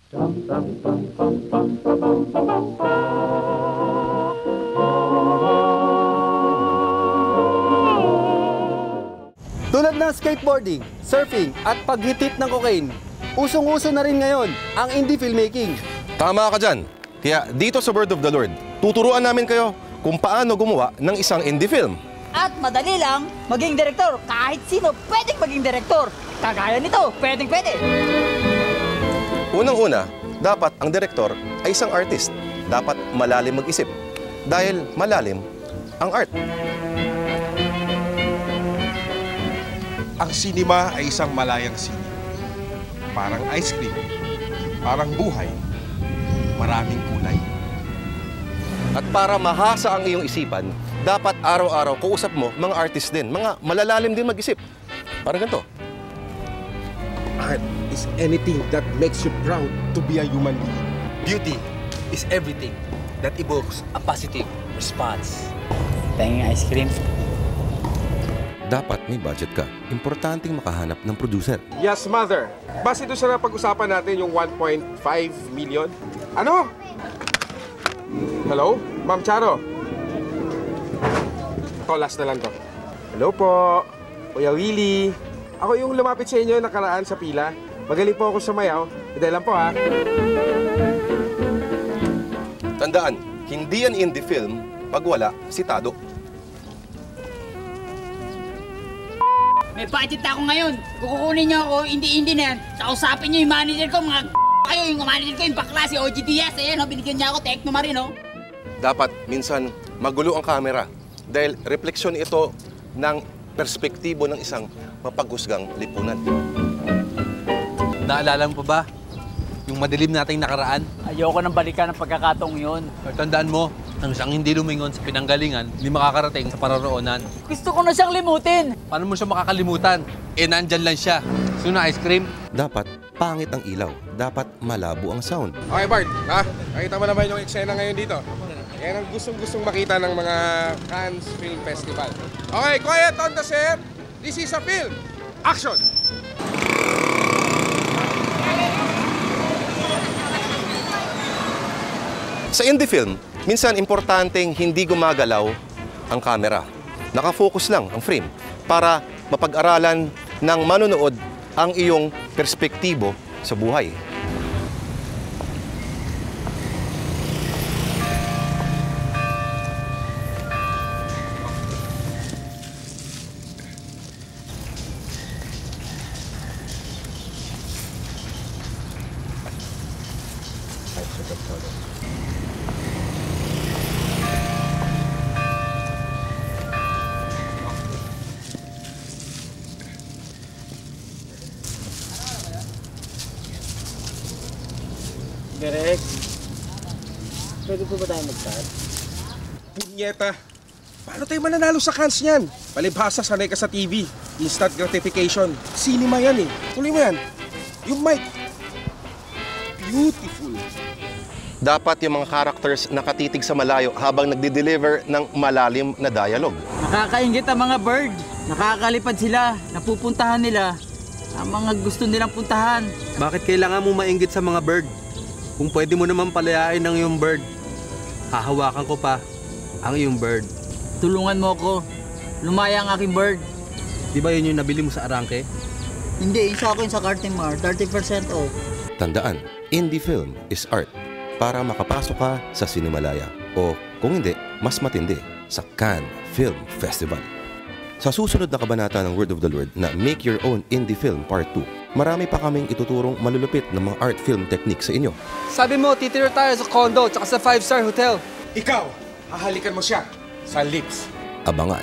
Tulad ng skateboarding, surfing at paghitit ng cocaine, usong-uso na rin ngayon ang indie filmmaking. Tama ka dyan. Kaya dito sa Word of the Lord, tuturuan namin kayo kung paano gumawa ng isang indie film. At madali lang maging direktor. Kahit sino pwedeng maging direktor. Kagaya nito, pwedeng-pwede. Unang-una, dapat ang direktor ay isang artist. Dapat malalim mag-isip. Dahil malalim ang art. Ang sinima ay isang malayang sini. Parang ice cream. Parang buhay. Maraming kulay. At para mahasa ang iyong isipan, dapat araw-araw kausap mo mga artist din, mga malalalim din mag-isip. Parang ganito. Art is anything that makes you proud to be a human being. Beauty is everything that evokes a positive response. Penging ice cream. Dapat may budget ka. Importanteng makahanap ng producer. Yes, mother. Base doon sa napag-usapan natin yung 1.5 million. Ano? Hello? Ma'am Charo? Ito, last na lang to. Hello po. Kuya Willie. Ako yung lumapit sa inyo nakaraan sa pila. Magaling po ako sumayaw. Hindi lang po, ha? Tandaan, hindi yan indie film pag wala si Tado. May budget ako ngayon. Kukunin niyo ako, hindi na yan. Kausapin niyo yung manager ko, mga kayo, yung manager ko, yung bakla, si OG Diaz. Ayan, binigyan niya ako, Tekno Marino. Dapat minsan magulo ang kamera dahil refleksyon ito ng perspektibo ng isang mapaghusgang lipunan. Naalala mo pa ba yung madilim nating nakaraan? Ayoko nang balikan ng pagkakataong yun. Tandaan mo, ang isang hindi lumingon sa pinanggalingan, hindi makakarating sa pararoonan. Gusto ko na siyang limutin. Paano mo siya makakalimutan? Nandyan lang siya. Gusto na ice cream? Dapat pangit ang ilaw. Dapat malabo ang sound. Okay, Bart. Ha? Nakita mo naman yung eksena ngayon dito. Yan ang gustong-gustong makita ng mga Cannes Film Festival. Okay, quiet on the set. This is a film. Action! Sa indie film, minsan importanteng hindi gumagalaw ang camera. Nakafocus lang ang frame para mapag-aralan ng manonood ang iyong perspektibo sa buhay. Direk, pwede po ba tayo mag-start? Punyeta! Paano tayo mananalo sa Cannes niyan? Palibhasa, sanay ka sa TV. Instant gratification. Cinema yan eh. Tuloy mo yan. Yung mic. Beautiful. Dapat yung mga characters nakatitig sa malayo habang nagde-deliver ng malalim na dialogue. Nakakaingit ang mga bird. Nakakalipad sila. Napupuntahan nila ang mga gusto nilang puntahan. Bakit kailangan mo mainggit sa mga bird? Kung pwede mo naman palayain ng iyong bird, hahawakan ko pa ang iyong bird. Tulungan mo ako. Lumaya ang aking bird. Di ba yun yung nabili mo sa Arangke? Hindi, isa akin sa Cartimar. 30% off. Tandaan, indie film is art para makapasok ka sa Cinemalaya. O kung hindi, mas matindi sa Cannes Film Festival. Sa susunod na kabanata ng Word of the Lord na Make Your Own Indie Film Part 2, marami pa kaming ituturong malulupit na mga art film technique sa inyo. Sabi mo, titira tayo sa condo tsaka sa 5-star hotel. Ikaw, hahalikan mo siya sa lips. Abangan.